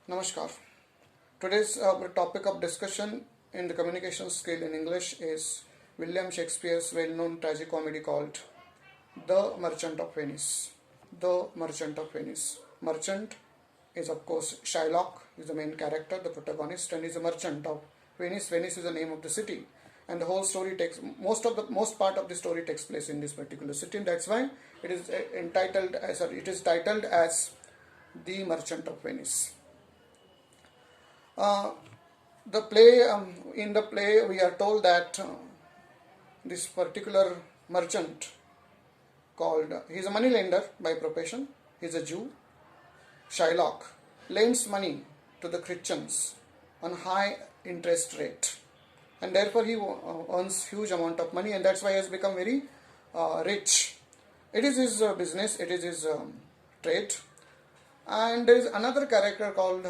Namaskar. Today's topic of discussion in the communication skill in English is William Shakespeare's well-known tragicomedy called The Merchant of Venice. The Merchant of Venice. Merchant is of course Shylock, is the main character, the protagonist, and is a merchant of Venice. Venice is the name of the city, and the whole story takes most part of the story takes place in this particular city, and that's why it is titled as The Merchant of Venice. Uh, in the play, we are told that this particular merchant he's a money lender by profession, he's a Jew, Shylock, lends money to the Christians on high interest rate, and therefore he earns huge amount of money, and that's why he has become very rich. It is his business, it is his trade. And there is another character called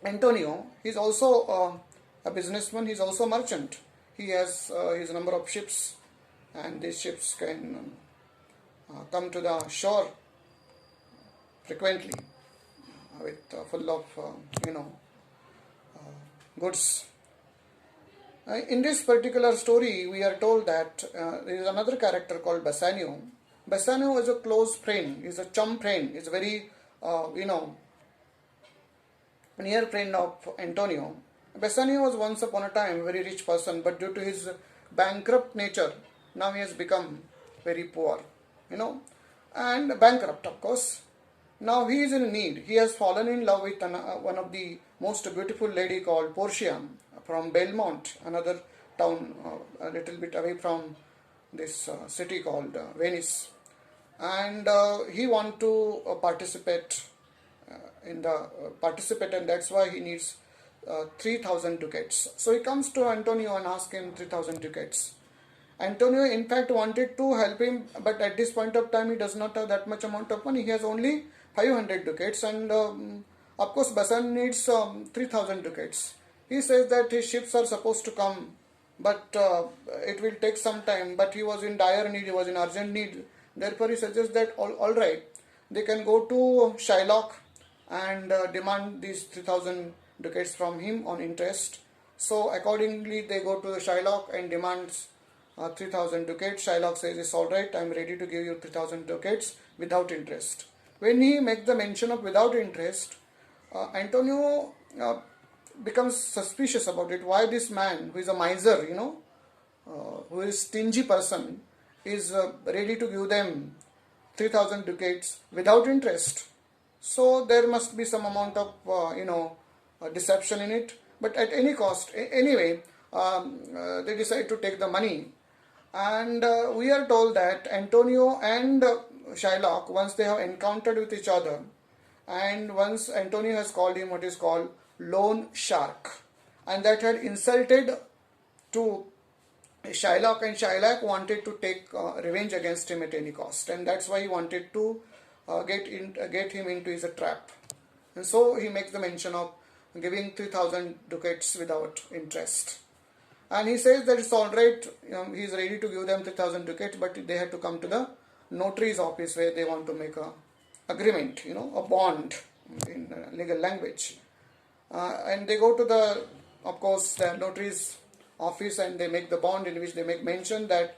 Antonio. He's also a businessman, he's also a merchant. He has his number of ships, and these ships can come to the shore frequently with full of goods. In this particular story, we are told that there is another character called Bassanio. Bassanio is a close friend, is a chum friend, is a very near friend of Antonio. Bassanio was once upon a time a very rich person, but due to his bankrupt nature, now he has become very poor, and bankrupt, of course. Now he is in need. He has fallen in love with one of the most beautiful lady called Portia from Belmont, another town a little bit away from this city called Venice, and he want to participate, and that's why he needs 3,000 ducats. So he comes to Antonio and asks him 3,000 ducats. Antonio in fact wanted to help him, but at this point of time he does not have that much amount of money. He has only 500 ducats, and of course Bassan needs 3,000 ducats. He says that his ships are supposed to come, but it will take some time, but he was in dire need, he was in urgent need. Therefore he suggests that all right, they can go to Shylock and demand these 3,000 ducats from him on interest. So accordingly they go to the Shylock and demands 3,000 ducats. Shylock says, it's alright, I am ready to give you 3,000 ducats without interest. When he makes the mention of without interest, Antonio becomes suspicious about it. Why this man, who is a miser, who is stingy person, is ready to give them 3,000 ducats without interest. So there must be some amount of deception in it. But at any cost, anyway, they decide to take the money. And we are told that Antonio and Shylock, once they have encountered with each other, and once Antonio has called him what is called loan shark, and that had insulted to Shylock, and Shylock wanted to take revenge against him at any cost, and that's why he wanted to get him into his trap. And so he makes the mention of giving 3,000 ducats without interest. And he says that it's alright, he is ready to give them 3,000 ducats, but they have to come to the notary's office where they want to make a agreement, a bond in legal language. And they go to the notary's office, and they make the bond in which they make mention that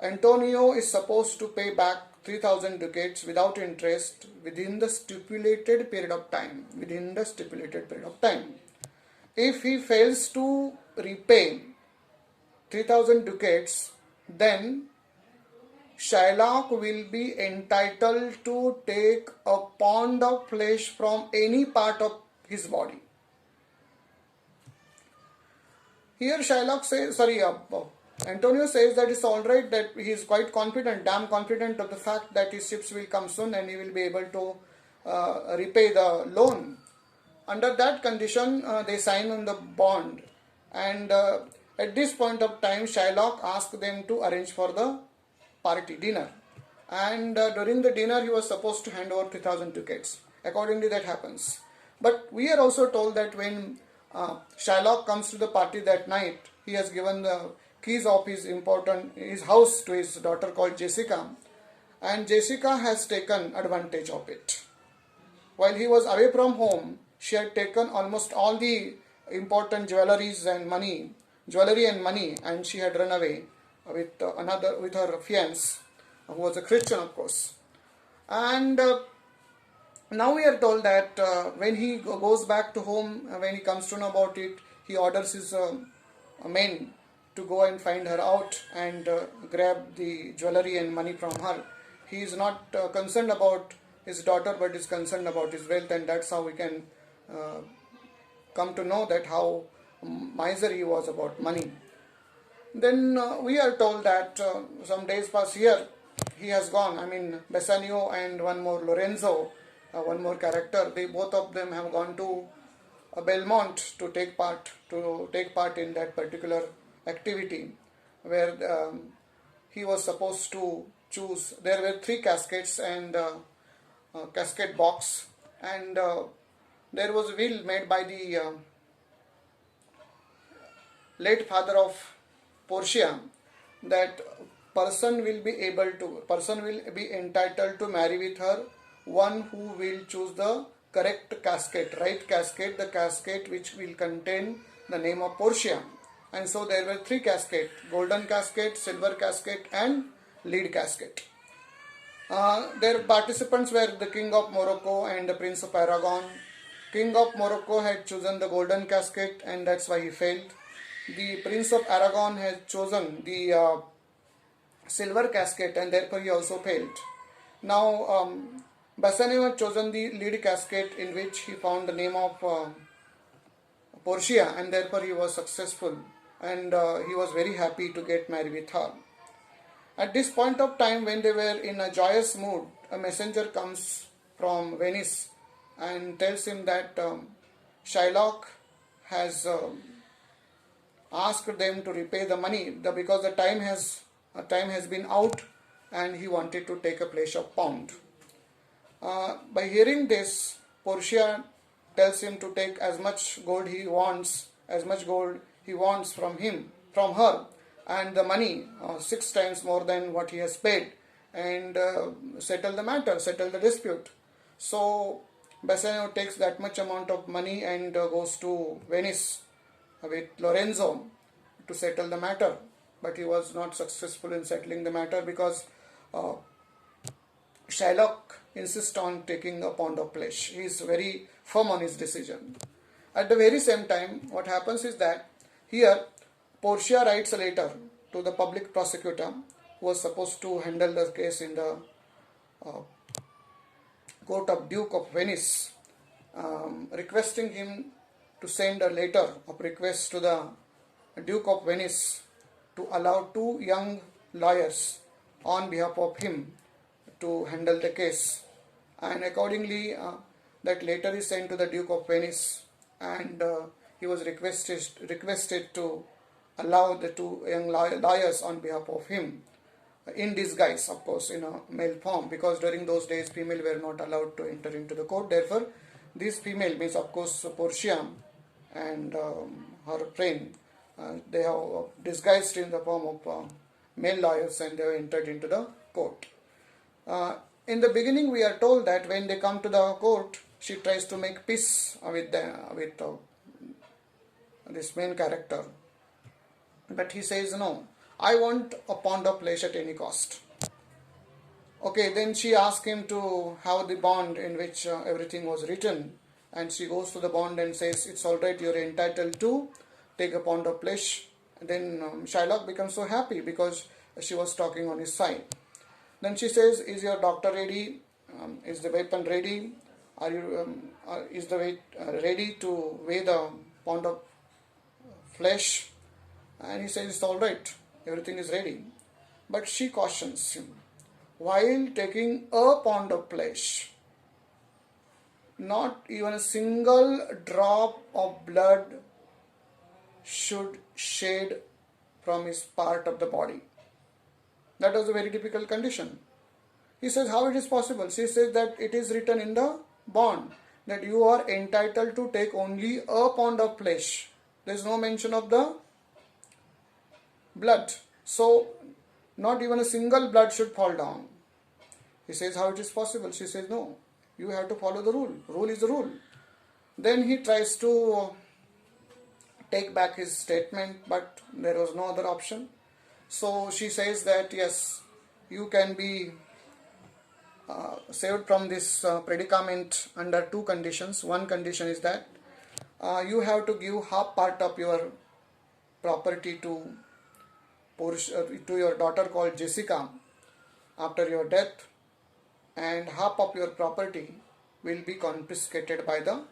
Antonio is supposed to pay back 3,000 ducats without interest within the stipulated period of time. If he fails to repay 3,000 ducats, then Shylock will be entitled to take a pound of flesh from any part of his body. Here Antonio says that it's alright, that he is quite confident, damn confident of the fact that his ships will come soon and he will be able to repay the loan. Under that condition, they sign on the bond, and at this point of time, Shylock asked them to arrange for the party dinner, and during the dinner he was supposed to hand over 3,000 ducats. Accordingly, that happens. But we are also told that when Shylock comes to the party that night, he has given the keys of his house to his daughter called Jessica, and Jessica has taken advantage of it. While he was away from home, she had taken almost all the important jewelry and money, and she had run away with her fiance, who was a Christian, of course. And now we are told that when he goes back to home, when he comes to know about it, he orders his men to go and find her out and grab the jewelry and money from her. He is not concerned about his daughter, but is concerned about his wealth, and that's how we can uh, come to know that how miser he was about money. Then we are told that some days pass here, he has gone. I mean, Bassanio and one more Lorenzo, one more character. They both of them have gone to Belmont to take part in that particular activity, where he was supposed to choose. There were three cascades and cascade box, and there was a will made by the late father of Portia that person will be entitled to marry with her one who will choose the correct casket, right casket, the casket which will contain the name of Portia. And so there were three caskets: golden casket, silver casket, and lead casket. Their participants were the King of Morocco and the Prince of Aragon. King of Morocco had chosen the golden casket, and that's why he failed. The Prince of Aragon had chosen the silver casket, and therefore he also failed. Now, Bassanio had chosen the lead casket, in which he found the name of Portia, and therefore he was successful, and he was very happy to get married with her. At this point of time, when they were in a joyous mood, a messenger comes from Venice and tells him that Shylock has asked them to repay the money because the time has been out, and he wanted to take a place of pound. By hearing this, Portia tells him to take as much gold he wants from her, and the money 6 times more than what he has paid, and settle the dispute. So Bassanio takes that much amount of money and goes to Venice with Lorenzo to settle the matter, but he was not successful in settling the matter because Shylock insists on taking a pound of flesh. He is very firm on his decision. At the very same time, what happens is that here Portia writes a letter to the public prosecutor who was supposed to handle the case in the uh, court of Duke of Venice, requesting him to send a letter of request to the Duke of Venice to allow two young lawyers on behalf of him to handle the case. And accordingly, that letter is sent to the Duke of Venice, and he was requested to allow the two young lawyers on behalf of him, in disguise, of course, in a male form, because during those days female were not allowed to enter into the court. Therefore, this female means, of course, Portia and her friend, they have disguised in the form of male lawyers, and they have entered into the court. In the beginning, we are told that when they come to the court, she tries to make peace with this main character, but he says, no, I want a pound of flesh at any cost. Okay, then she asks him to have the bond in which everything was written, and she goes to the bond and says, it's all right, you're entitled to take a pound of flesh. And then Shylock becomes so happy because she was talking on his side. Then she says, is your doctor ready? Is the weapon ready? Is the weight ready to weigh the pound of flesh? And he says, it's all right, everything is ready. But she cautions him, while taking a pound of flesh, not even a single drop of blood should shed from his part of the body. That was a very difficult condition. He says, how it is possible? She says that it is written in the bond that you are entitled to take only a pound of flesh. There is no mention of the blood. So, not even a single blood should fall down. He says, how it is possible? She says, no, You have to follow the rule. Rule is the rule. Then he tries to take back his statement, but there was no other option. So she says that yes, you can be saved from this predicament under two conditions. One condition is that you have to give half part of your property to your daughter called Jessica after your death, and half of your property will be confiscated by the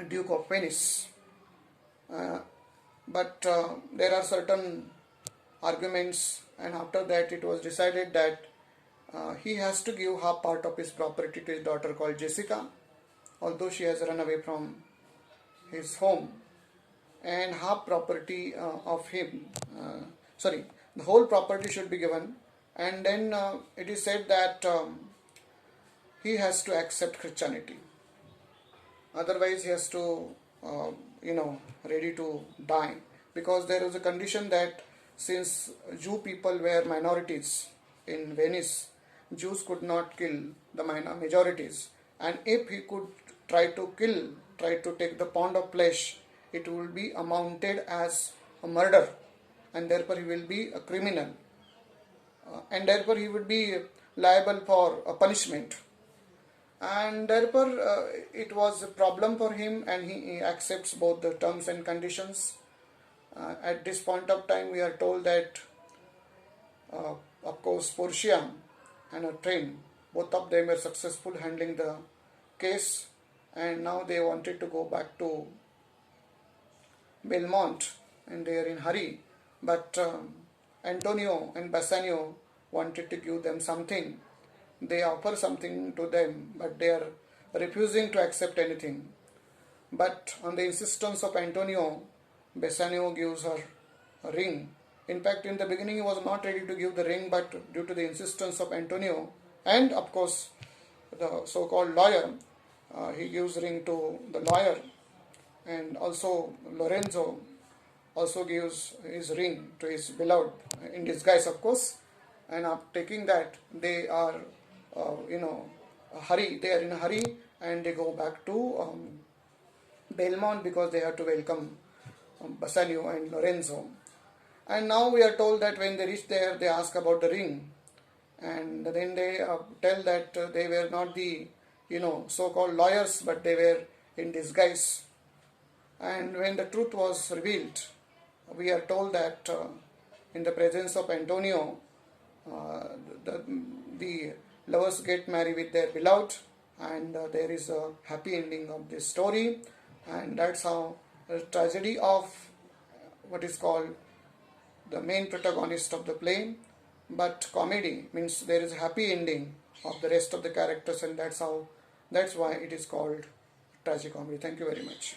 Duke of Venice. But there are certain arguments, and after that it was decided that he has to give half part of his property to his daughter called Jessica, although she has run away from his home, and half property of him, the whole property should be given, and then it is said that he has to accept Christianity. Otherwise, he has to, ready to die, because there was a condition that since Jew people were minorities in Venice, Jews could not kill the majorities, and if he could try to take the pound of flesh, it will be amounted as a murder, and therefore he will be a criminal, and therefore he would be liable for a punishment, and therefore it was a problem for him, and he accepts both the terms and conditions. At this point of time, we are told that of course Portia and her train, both of them were successful handling the case, and now they wanted to go back to Belmont, and they are in hurry, but Antonio and Bassanio wanted to give them something. They offer something to them, but they are refusing to accept anything. But on the insistence of Antonio, Bassanio gives her a ring. In fact, in the beginning he was not ready to give the ring, but due to the insistence of Antonio and of course the so-called lawyer, he gives ring to the lawyer, and also Lorenzo also gives his ring to his beloved, in disguise of course, and after taking that they are they are in a hurry, and they go back to Belmont because they have to welcome Bassanio and Lorenzo. And now we are told that when they reach there, they ask about the ring, and then they tell that they were not the so-called lawyers, but they were in disguise. And when the truth was revealed, we are told that in the presence of Antonio, the lovers get married with their beloved, and there is a happy ending of this story, and that's how the tragedy of what is called the main protagonist of the play. But comedy means there is a happy ending of the rest of the characters, and that's why it is called tragicomedy. Thank you very much.